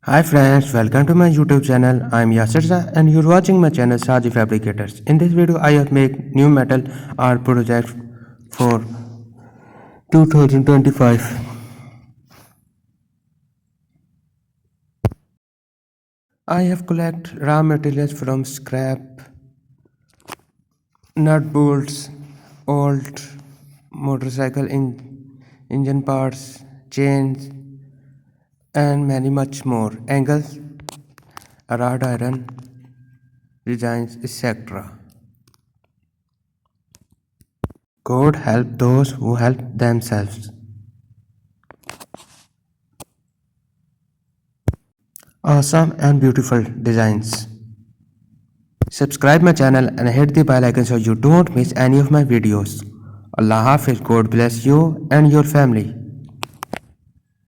Hi friends, welcome to my YouTube channel. I am Yasir and you're watching my channel Saji Fabricators. In this video, I have made new metal art project for 2025. I have collect raw materials from scrap, nut bolts, old motorcycle engine parts, chains, and many much more. Angles, wrought iron, designs, etc. God help those who help themselves. Awesome and beautiful designs. Subscribe my channel and hit the bell icon so you don't miss any of my videos. Allah Hafiz, God bless you and your family.